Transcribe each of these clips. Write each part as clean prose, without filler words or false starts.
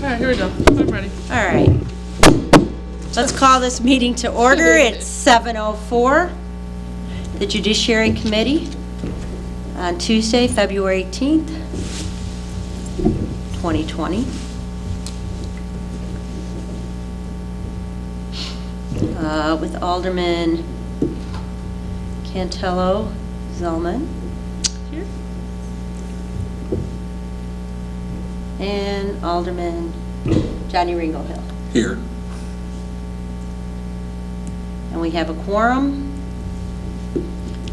right, here we go. I'm ready. All right. Let's call this meeting to order. It's 7:04. The Judiciary Committee on Tuesday, February 18th, 2020. With Alderman Cantelo-Zylman. Here. And Alderman Johnny Ringo-Hill. Here. And we have a quorum.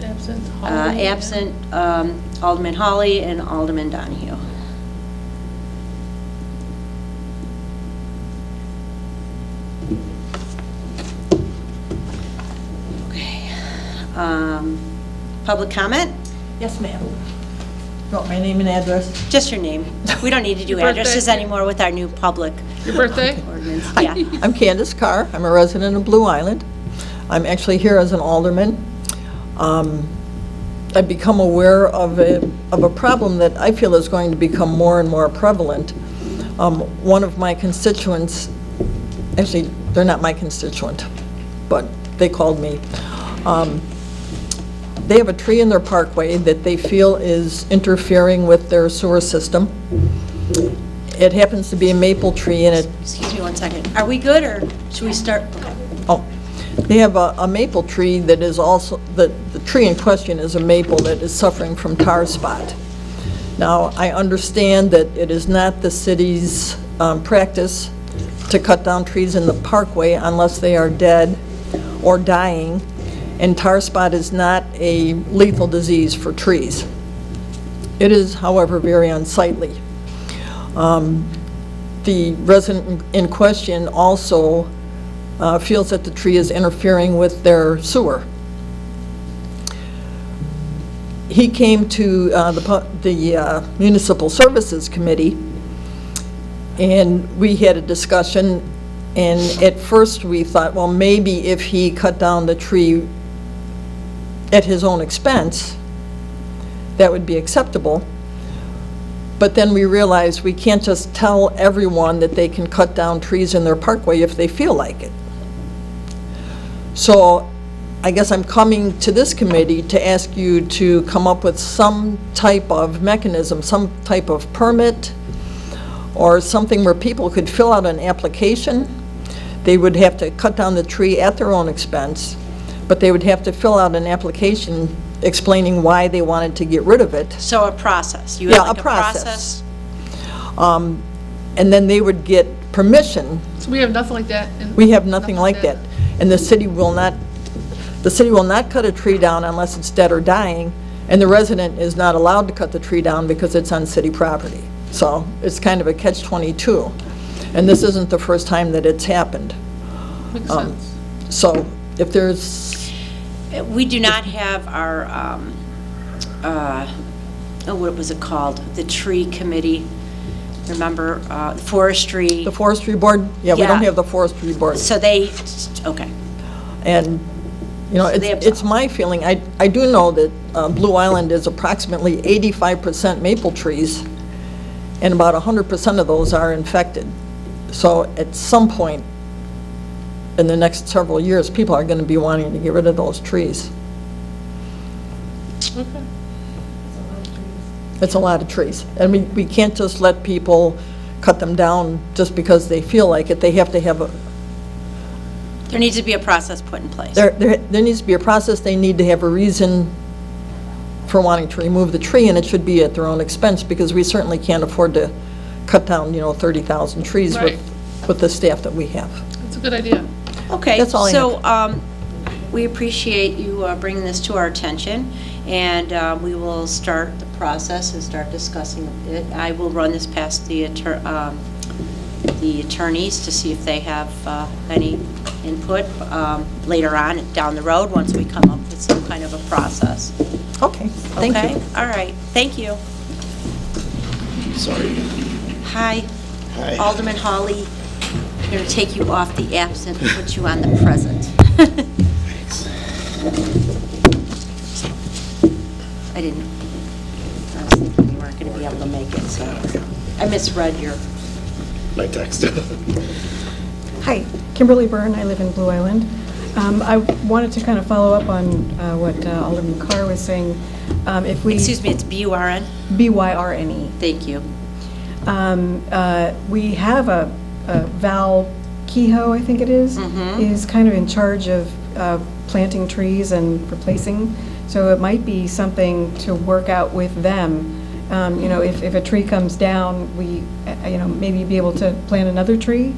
Absent. Hawley, Absent Alderman Hawley and Alderman Donahue. Okay. Public comment? Yes, ma'am. Want my name and address? Just your name. We don't need to do Your birthday? addresses anymore with our new public Your birthday? ordinance. Hi, Yeah. I'm Candace Carr. I'm a resident of Blue Island. I'm actually here as an alderman. I've become aware of a problem that I feel is going to become more and more prevalent. One of my constituents, actually, they're not my constituent, but they called me. They have a tree in their parkway that they feel is interfering with their sewer system. It happens to be a maple tree, and it, Excuse me one second. Are we good, or should we start? Okay. oh, they have a maple tree that is also, the tree in question is a maple that is suffering from tar spot. Now, I understand that it is not the city's practice to cut down trees in the parkway unless they are dead or dying, and tar spot is not a lethal disease for trees. It is, however, very unsightly. The resident in question also feels that the tree is interfering with their sewer. He came to the Municipal Services Committee, and we had a discussion, and at first we thought, well, maybe if he cut down the tree at his own expense, that would be acceptable. But then we realized we can't just tell everyone that they can cut down trees in their parkway if they feel like it. So I guess I'm coming to this committee to ask you to come up with some type of mechanism, some type of permit, or something where people could fill out an application. They would have to cut down the tree at their own expense, but they would have to fill out an application explaining why they wanted to get rid of it. So a process. You would Yeah, like a process. And then they would get permission. So we have nothing like that? We have nothing like that. And the city will not cut a tree down unless it's dead or dying, and the resident is not allowed to cut the tree down because it's on city property. So it's kind of a catch-22. And this isn't the first time that it's happened. Makes sense. So if there's, We do not have our, what was it called? The tree committee. Remember, forestry. the forestry board, yeah, we don't Yeah. have the forestry board. So they, okay. And, you know, So they have it's my feeling, I do know that Blue Island is approximately 85% maple trees, and about 100% of those are infected. So at some point in the next several years, people are going to be wanting to get rid of those trees. Okay. It's a lot of trees. And we can't just let people cut them down just because they feel like it. They have to have a, There needs to be a process put in place. there needs to be a process. They need to have a reason for wanting to remove the tree, and it should be at their own expense, because we certainly can't afford to cut down, 30,000 trees Right. with the staff that we have. That's a good idea. Okay, That's all I so we appreciate you bringing this to our attention, and we will start the process and start discussing it. I will run this past the attorneys to see if they have any input later on down the road once we come up with some kind of a process. Okay, thank you. Okay, all right, thank you. Sorry. Hi. Hi. Alderman Hawley. I'm going to take you off the absent and put you on the present. Thanks. I didn't, I was thinking you weren't going to be able to make it, so I misread your my text. Hi, Kimberly Byrne, I live in Blue Island. I wanted to kind of follow up on what Alderman Carr was saying. If we Excuse me, it's B-U-R-N? B-Y-R-N-E. Thank you. We have a Val Kehoe, I think it is kind of in charge of planting trees and replacing. So it might be something to work out with them. You know, if a tree comes down, we, you know, maybe be able to plant another tree,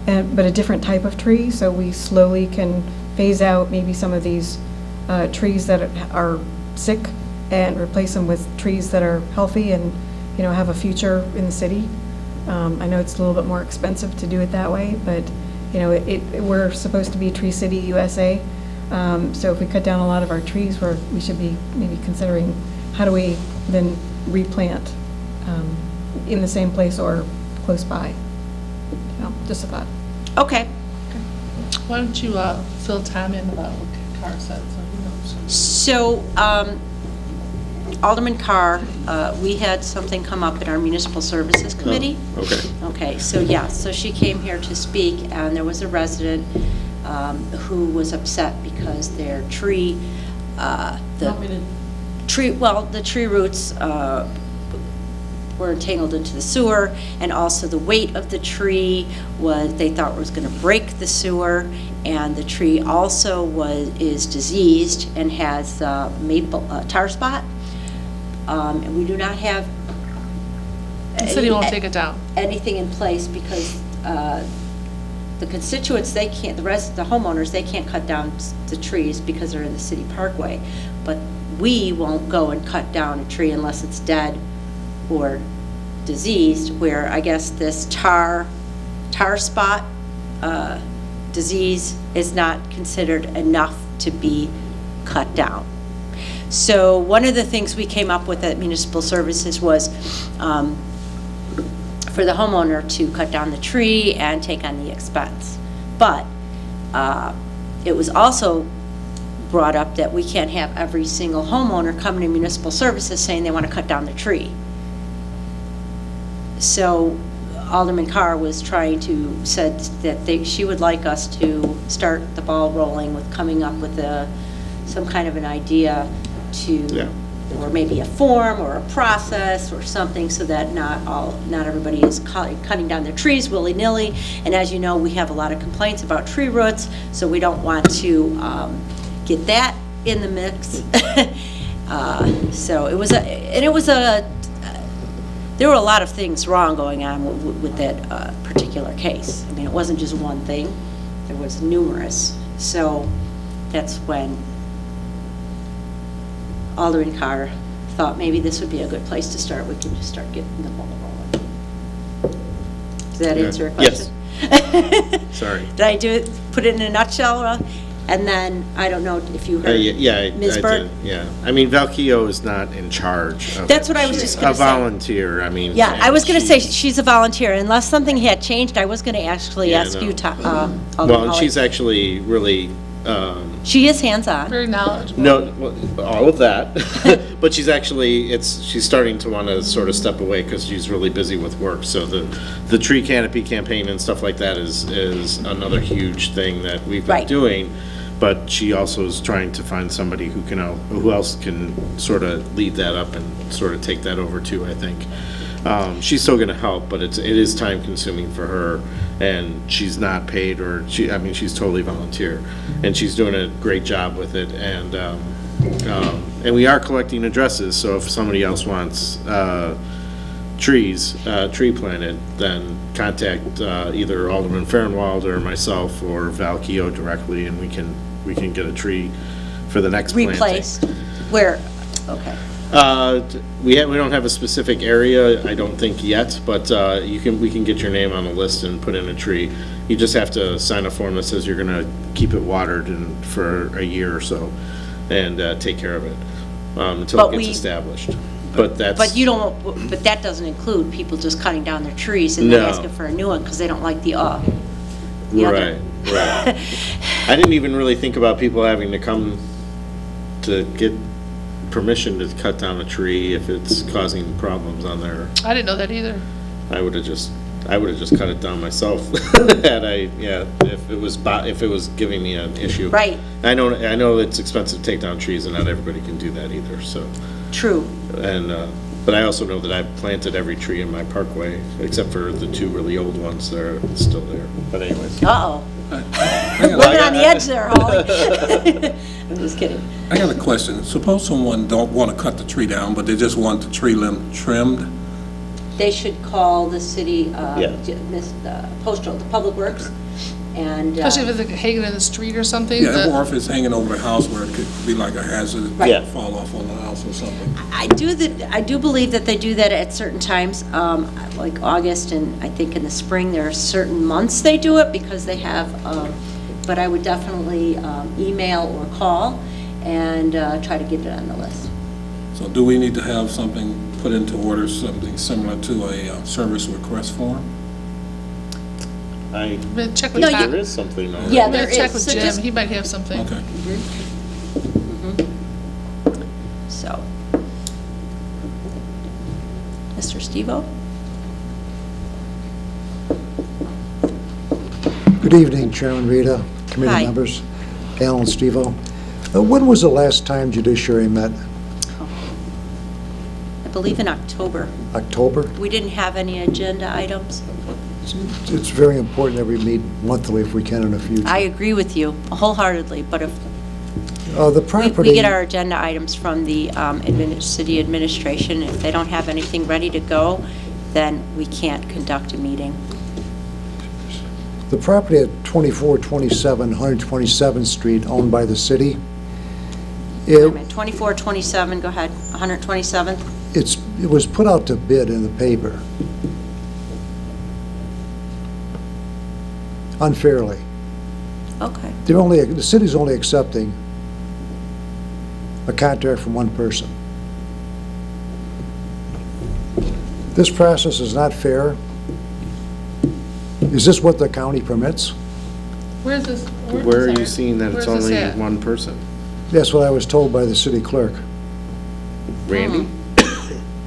but a different type of tree, so we slowly can phase out maybe some of these trees that are sick and replace them with trees that are healthy and, you know, have a future in the city. I know it's a little bit more expensive to do it that way, but, you know, we're supposed to be Tree City, USA. So if we cut down a lot of our trees, we should be maybe considering how do we then replant in the same place or close by. You know, just a thought. Okay. Why don't you fill time in about what Carr said, so he knows. So, Alderman Carr, we had something come up in our Municipal Services Committee. Oh, okay. Okay, so yeah, so she came here to speak, and there was a resident who was upset because their tree, the tree roots were entangled into the sewer, and also the weight of the tree they thought was going to break the sewer, and the tree also is diseased and has maple tar spot, and we do not have The city won't take it down. anything in place because the constituents, they can't, the homeowners, they can't cut down the trees because they're in the city parkway, but we won't go and cut down a tree unless it's dead or diseased, where I guess this tar spot disease is not considered enough to be cut down. So one of the things we came up with at Municipal Services was for the homeowner to cut down the tree and take on the expense. But it was also brought up that we can't have every single homeowner come to Municipal Services saying they want to cut down the tree. So Alderman Carr was said that she would like us to start the ball rolling with coming up with some kind of an idea or maybe a form or a process or something, so that not everybody is cutting down their trees willy-nilly. And as you know, we have a lot of complaints about tree roots, so we don't want to get that in the mix. So there were a lot of things wrong going on with that particular case. I mean, it wasn't just one thing, there was numerous. So that's when Alderman Carr thought maybe this would be a good place to start. We can just start getting the ball rolling. Does that answer your question? Yes. Sorry. Did I put it in a nutshell? And then, I don't know if you heard Ms. Burt? Yeah. I mean, Val Kehoe is not in charge of That's it. what I was just going to She's say. a volunteer, I mean. Yeah, I was going to say she- she's a volunteer. Unless something had changed, I was going to actually Yeah, ask no. you, Alderman Well, and Hawley. she's actually really, She is hands-on. Very knowledgeable. no, well, all of that, but she's actually, she's starting to want to sort of step away because she's really busy with work. So the tree canopy campaign and stuff like that is another huge thing that we've been Right. doing. But she also is trying to find somebody who else can sort of lead that up and sort of take that over too, I think. She's still gonna help, but it is time consuming for her, and she's not paid, she's totally volunteer, and she's doing a great job with it, and we are collecting addresses, so if somebody else wants, tree planted, then contact, either Alderman Farnwald or myself or Val Kehoe directly, and we can get a tree for the next planting. Replaced? Where? Okay. We don't have a specific area, I don't think yet, but we can get your name on the list and put in a tree. You just have to sign a form that says you're gonna keep it watered for a year or so, and take care of it until it gets established. But that's. But that doesn't include people just cutting down their trees and then No. asking for a new one because they don't like the other. Right. I didn't even really think about people having to come to get permission to cut down a tree if it's causing problems on their, I didn't know that either. I would have just I would have just cut it down myself if it was giving me an issue. Right. I know it's expensive to take down trees and not everybody can do that either, so. True. And, but I also know that I've planted every tree in my parkway, except for the 2 really old ones that are still there. But anyways. Uh-oh. Living on the edge there, Hawley. I'm just kidding. I got a question. Suppose someone don't want to cut the tree down, but they just want the tree limb trimmed? They should call the city, Yeah. postal, the Public Works, and. Especially if it's like hanging in the street or something. Yeah, or if it's hanging over the house where it could be like a hazard, Right. Yeah. fall off on the house or something. I do believe that they do that at certain times, like August, and I think in the spring, there are certain months they do it because they have, but I would definitely email or call and try to get it on the list. So do we need to have something put into order, something similar to a service request form? But check with No, Tom. There is something though. Yeah, I'm gonna there check is. with So Jim, just- he might have something. Okay. So, Mr. Stevo? Good evening, Chairman Rita, committee Hi. members, Alan Stevo. When was the last time Judiciary met? I believe in October. October? We didn't have any agenda items. It's very important that we meet monthly if we can in the future. I agree with you wholeheartedly, but if The we property, get our agenda items from the city administration, if they don't have anything ready to go, then we can't conduct a meeting. the property at 2427 127th Street, owned by the city, Wait a it, minute, 2427, go ahead, 127th? it was put out to bid in the paper. Unfairly. Okay. The city's only accepting a contract from one person. This process is not fair. Is this what the county permits? Where's this? Where are you seeing that it's Where's this only at? one person? That's what I was told by the city clerk. Randy?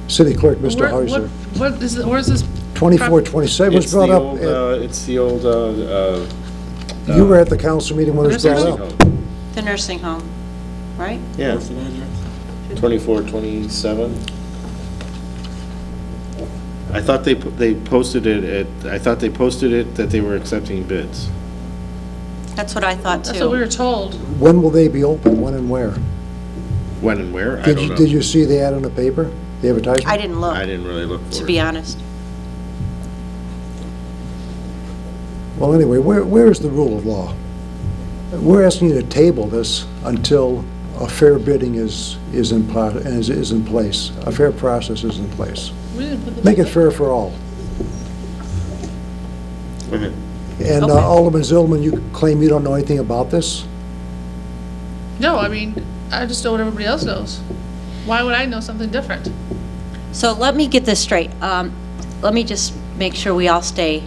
City clerk, Mr. Where- Hauser. What is, where's this? 2427 was It's brought the up, old, it's the old, you were at the council meeting when it was Nursing brought nursing up. home. The nursing home, right? Yeah, What's the address? 2427. I thought they posted it that they were accepting bids. That's what I thought That's what we too. were told. When will they be open, when and where? When and where? I Did don't you, know. did you see the ad in the paper, the advertisement? I didn't look, I didn't really look for it. to be honest. Well, anyway, where is the rule of law? We're asking you to table this until a fair bidding is in place, a fair process is in place. We didn't put the. Make it fair for all. Okay. And Okay. Alderman Zylman, you claim you don't know anything about this? No, I mean, I just know what everybody else knows. Why would I know something different? So let me get this straight. Let me just make sure we all stay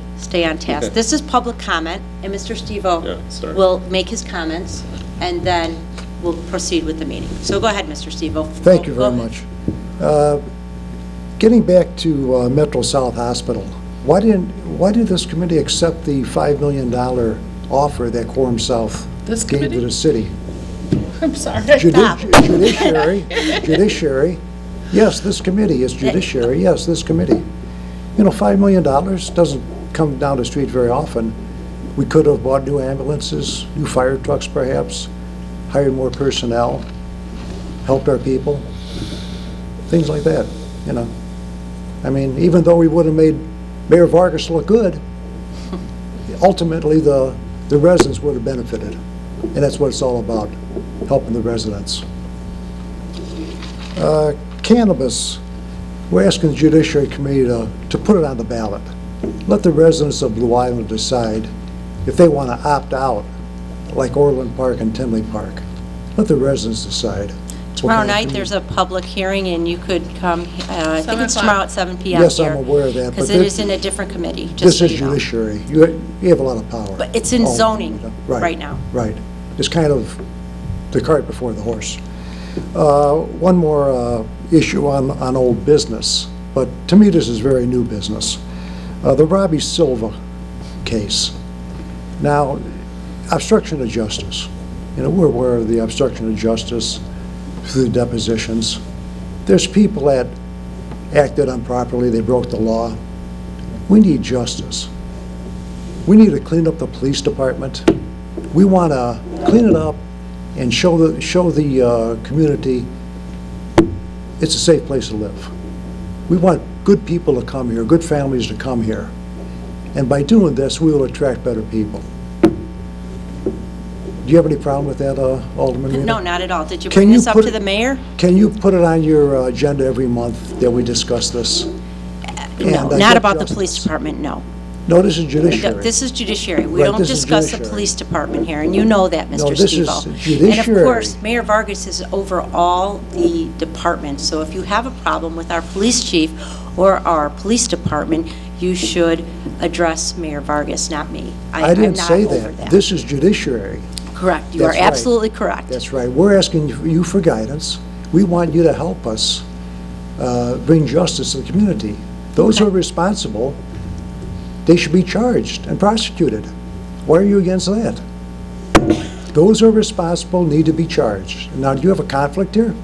on task. Okay. This is public comment, and Mr. Yeah, Stevo start. will make his comments, and then we'll proceed with the meeting. So go ahead, Mr. Stevo. Thank you Go very ahead. much. Getting back to Metro South Hospital, why did this committee accept the $5 million offer that Quorum South This gave to committee? the city? I'm sorry. Judiciary, yes, this committee is judiciary, yes, this committee. You know, $5 million doesn't come down the street very often. We could have bought new ambulances, new fire trucks perhaps, hired more personnel, helped our people, things like that, you know. I mean, even though we would have made Mayor Vargas look good, ultimately the residents would have benefited. And that's what it's all about, helping the residents. Cannabis, we're asking the Judiciary Committee to put it on the ballot. Let the residents of Blue Island decide if they want to opt out, like Orland Park and Tinley Park. Let the residents decide. Tomorrow night, there's a public hearing, and you could come, I think 7 it's o'clock. tomorrow at 7 PM Yes, here. I'm aware of that, Because but it this- is in a different committee, just This so is you know. judiciary. You have a lot of power. But it's in Oh, zoning right now. Right. It's kind of the cart before the horse. One more issue on old business, but to me this is very new business. The Robbie Silva case. Now, obstruction of justice. You know, we're aware of the obstruction of justice through the depositions. There's people that acted improperly, they broke the law. We need justice. We need to clean up the police department. We want to clean it up and show the community it's a safe place to live. We want good people to come here, good families to come here. And by doing this, we will attract better people. Do you have any problem with that, Alderman Rita? No, not at all. Did you bring this up to the mayor? Can you put it on your agenda every month that we discuss this? No, not about the police department, no. No, this is judiciary. This is judiciary. We Right, don't this is discuss the judiciary. police department here, and you know that, Mr. No, this is Stevo. And of judiciary. course, Mayor Vargas is over all the departments, so if you have a problem with our police chief or our police department, you should address Mayor Vargas, not me. I didn't say I'm not over that. This is judiciary. Correct. You are That's right. absolutely correct. That's right. We're asking you for guidance. We want you to help us bring justice to the community. Those who are responsible, they should be charged and prosecuted. Why are you against that? Those who are responsible need to be charged. Now, do you have a conflict here?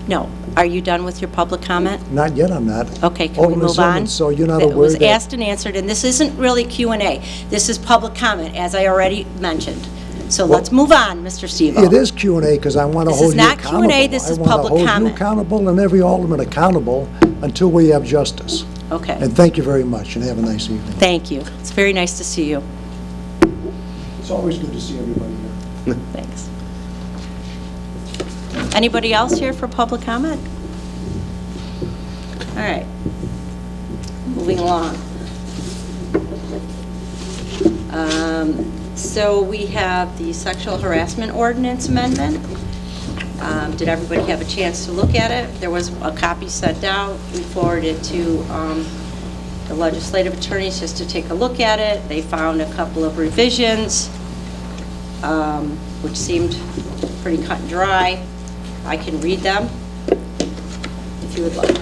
No. Are you done with your public comment? Not yet, I'm not. Okay, can we Alderman move on? Zylman, so you're not It aware was that... asked and answered, and this isn't really Q&A. This is public comment, as I already mentioned. So let's move on, Mr. Stevo. It is Q&A because I want to This hold is you not accountable. Q&A, this is public I want to hold you comment. accountable and every alderman accountable until we have justice. Okay, And thank you very much, and have a nice evening. thank you. It's very nice to see you. It's always good to see everybody here. Thanks. Anybody else here for public comment? All right. Moving along. So we have the sexual harassment ordinance amendment. Did everybody have a chance to look at it? There was a copy sent out. We forwarded it to the legislative attorneys just to take a look at it. They found a couple of revisions, which seemed pretty cut and dry. I can read them if you would like.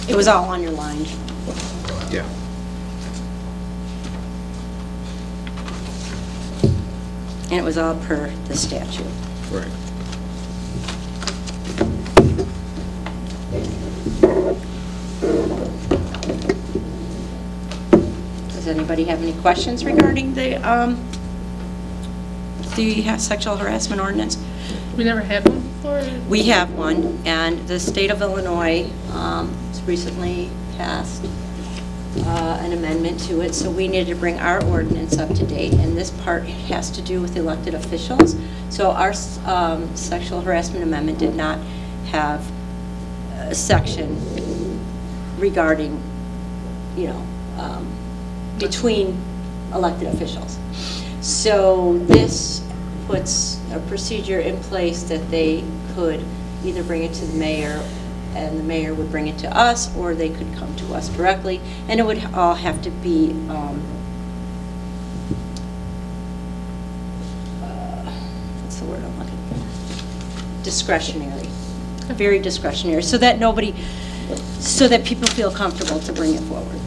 It was all underlined. Yeah. And it was all per the statute. Right. Does anybody have any questions regarding the sexual harassment ordinance? We never had one before? We have one, and the state of Illinois has recently passed an amendment to it, so we needed to bring our ordinance up to date, and this part has to do with elected officials. So our sexual harassment amendment did not have a section regarding, you know, between elected officials. So this puts a procedure in place that they could either bring it to the mayor and the mayor would bring it to us, or they could come to us directly, and it would all have to be what's the word I'm looking for? Discretionary, very discretionary, so that people feel comfortable to bring it forward.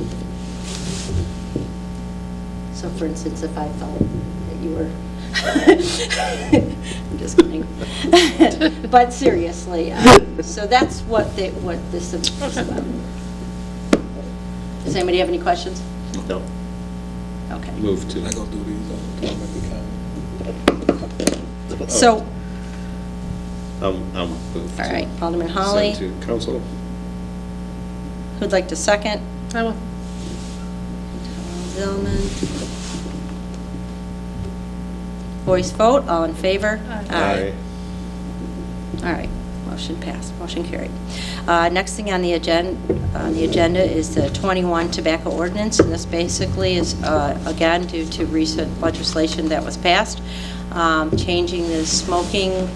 So for instance, if I felt that you were I'm just kidding. But seriously, so that's what this is about. Does anybody have any questions? No. Okay. Move to. I go through these all. So, Move all to right, Alderman Hawley, send to council. who'd like to second? I will. Zylman. Voice vote, all in favor? Aye. All right, motion passed, motion carried. Next thing on the agenda is the 21 tobacco ordinance, and this basically is, again, due to recent legislation that was passed, changing the smoking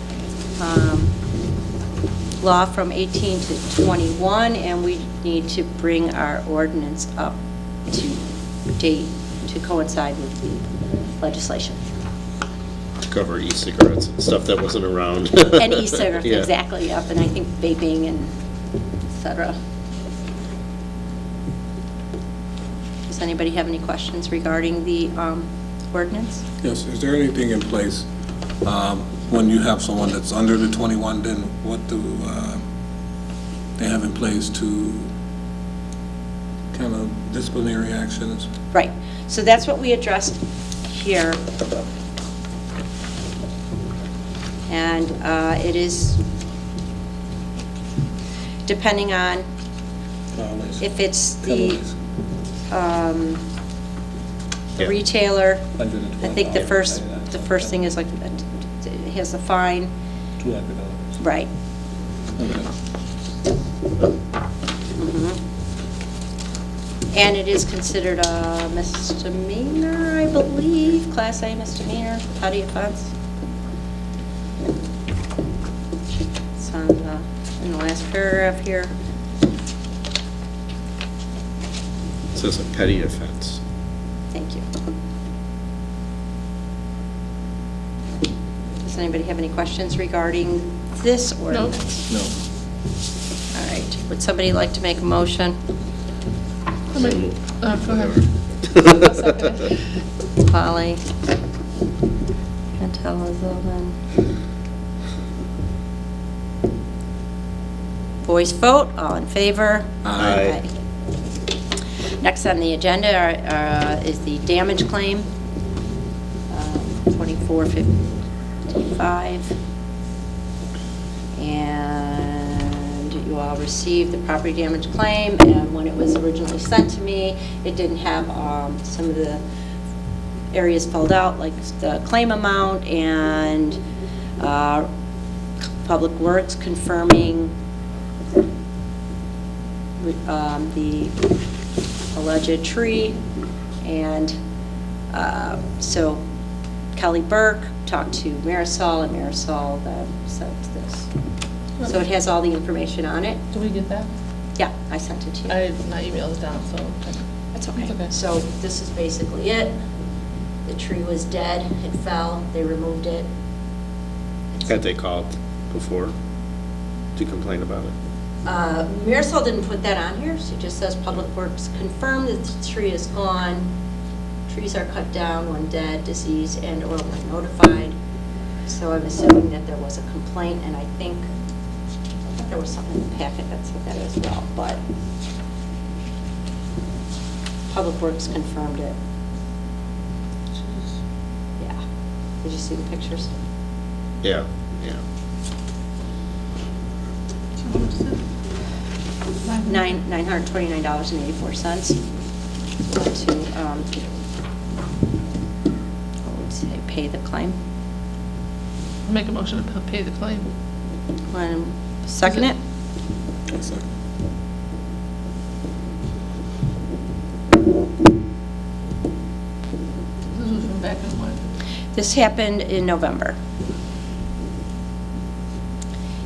law from 18 to 21, and we need to bring our ordinance up to date to coincide with the legislation. To cover e-cigarettes and stuff that wasn't around. And e-cigarettes, Yeah. exactly, yep, and I think vaping and et cetera. Does anybody have any questions regarding the ordinance? Yes, is there anything in place when you have someone that's under the 21, then what do they have in place to kind of disciplinary actions? Right, so that's what we addressed here. And it is, depending on if it's the Yeah. retailer, I think the first thing is like, it has a fine. $200. Right. And it is considered a misdemeanor, I believe, Class A misdemeanor, petty offense. It's on in the last paragraph here. It says a petty offense. Thank you. Does anybody have any questions regarding this ordinance? No. All right, would somebody like to make a motion? Go ahead. Hawley. Cantelo-Zylman. Voice vote, all in favor? Aye. Next on the agenda is the damage claim, 2455. And you all received the property damage claim, and when it was originally sent to me, it didn't have some of the areas filled out, like the claim amount and Public Works confirming the alleged tree. And so Kelly Burke talked to Marisol, and Marisol sent this. So it has all the information on it. Did we get that? Yeah, I sent it to you. My email is down, so. That's okay. It's okay. So this is basically it. The tree was dead, it fell, they removed it. Had they called before to complain about it? Marisol didn't put that on here, she just says Public Works confirmed that the tree is gone. Trees are cut down when dead, diseased, and or when notified. So I'm assuming that there was a complaint, and I think there was something in the packet that said that as well, but Public Works confirmed it. Yeah. Did you see the pictures? Yeah, yeah. $929.84 to, what would say, pay the claim. Make a motion to pay the claim. Want to second it? I'll second. This was from back in when? This happened in November.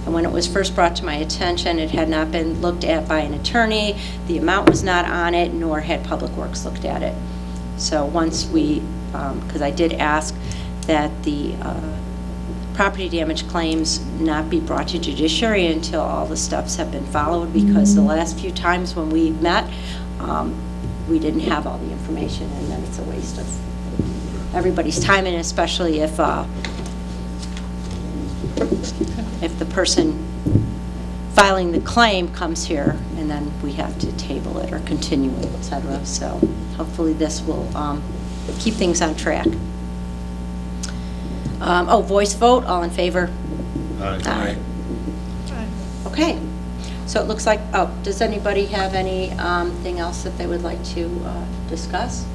And when it was first brought to my attention, it had not been looked at by an attorney, the amount was not on it, nor had Public Works looked at it. So once we, because I did ask that the property damage claims not be brought to judiciary until all the steps have been followed, because the last few times when we met, we didn't have all the information, and then it's a waste of everybody's time, and especially if the person filing the claim comes here, and then we have to table it or continue it, et cetera. So hopefully this will keep things on track. Voice vote, all in favor? Aye. Okay, so it looks like, does anybody have anything else that they would like to discuss?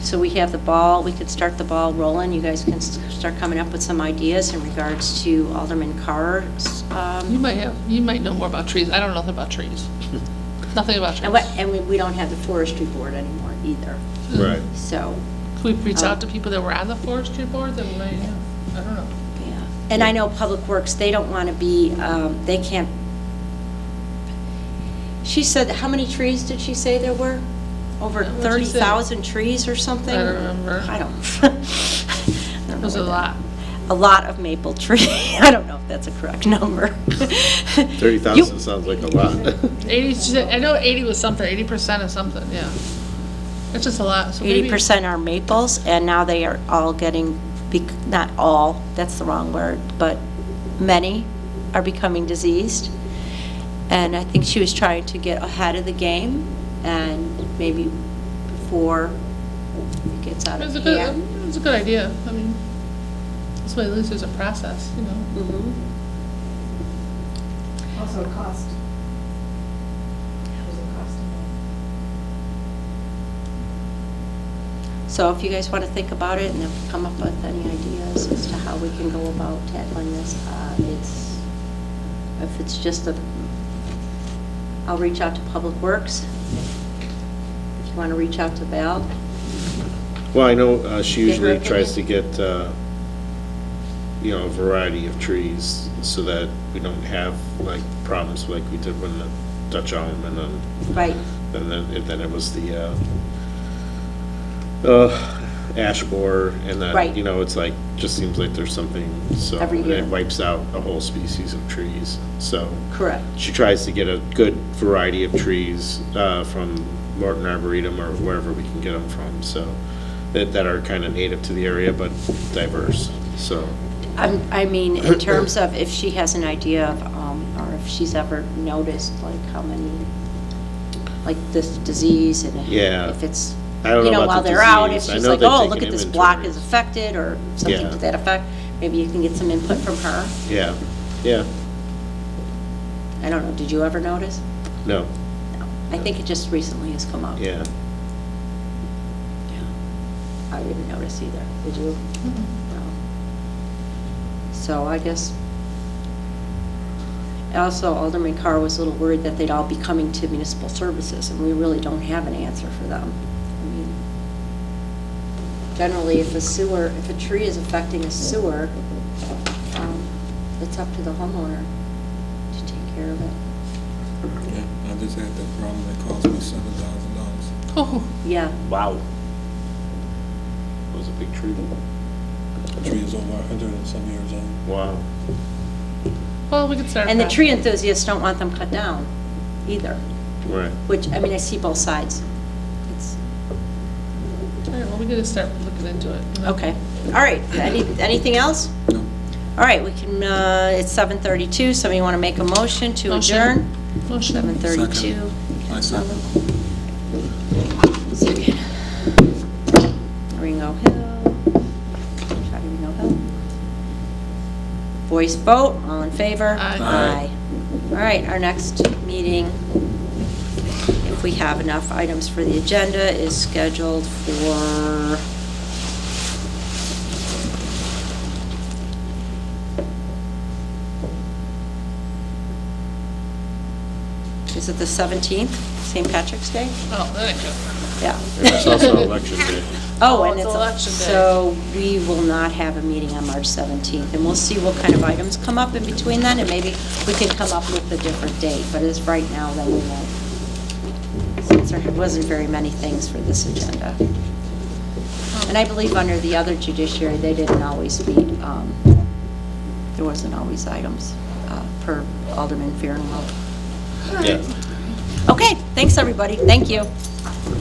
So we have the ball, we could start the ball rolling. You guys can start coming up with some ideas in regards to Alderman Carr's. You might know more about trees. I don't know nothing about trees. Nothing about trees. And we don't have the forestry board anymore either. Right. So, Can we reach out to people that were on the forestry board that might have, I don't know. yeah. And I know Public Works, they don't want to be, they can't. She said, how many trees did she say there were? Over What'd she say? 30,000 trees or something? I don't remember. I don't. I don't It was know a what lot. a lot of maple tree. I don't know if that's a correct number. 30,000 sounds like a lot. 80, she said- I know 80 was something, 80% of something, yeah. It's just a lot, so maybe. 80% are maples, and now they are all getting, not all, that's the wrong word, but many are becoming diseased. And I think she was trying to get ahead of the game, and maybe before it gets out of hand. It was a good idea, I mean, this way at least there's a process, you know. Mhm. Also cost. There's a cost So if you guys want to think about it and if you come up with any ideas as to how we can go about tackling this, if it's just I'll reach out to Public Works. If you want to reach out to Val. Well, I know she Get her usually tries to opinion. get, a variety of trees so that we don't have like problems like we did when the Dutch elm and Right. then it was the ash borer and that, Right. it's like, just seems like there's something, so Every and year. it wipes out a whole species of trees. So Correct. she tries to get a good variety of trees from Morton Arboretum or wherever we can get them from, so that are kind of native to the area but diverse, so. I mean, in terms of if she has an idea of, or if she's ever noticed, like, how many, like, this disease, and Yeah. if it's, I don't know about while the they're out, if disease. I she's know like, they've oh, taken look at this block is inventories. affected, or something Yeah. to that effect, maybe you can get some input from her. Yeah, yeah, I don't know, did you ever notice? no, No. I think it just recently has come up. yeah. I didn't notice either, did you? No. So I guess, also Alderman Carr was a little worried that they'd all be coming to municipal services, and we really don't have an answer for them. I mean, generally, if a tree is affecting a sewer, it's up to the homeowner to take care of it. Yeah, I just had that problem that cost me $7,000. Oh, Yeah, Wow. It was a big tree. The tree is over 100 and some years old. Wow. well, we could start. and the that. tree enthusiasts don't want them cut down either, Right. which, I mean, I see both sides. It's, All right, well, we gotta start looking into it. you know. okay. All right, anything else? No. All right, we can, it's 7:32, somebody want to make a motion to Motion. adjourn? Motion. 7:32. I second. Second. Ringo Hill. Try to Ringo Hill. Voice vote, all in favor? Aye. Aye. All right, our next meeting, if we have enough items for the agenda, is scheduled for is it the 17th, St. Patrick's Day? Oh, there you go. Yeah. It's also election day. Oh, Oh, and it's it's, election day. so we will not have a meeting on March 17th, and we'll see what kind of items come up in between then, and maybe we can come up with a different date, but as right now, then we won't. Since there wasn't very many things for this agenda. And I believe under the other judiciary, they didn't always meet, there wasn't always items per Alderman Fearnwell. Yeah. Okay, thanks, everybody, thank you.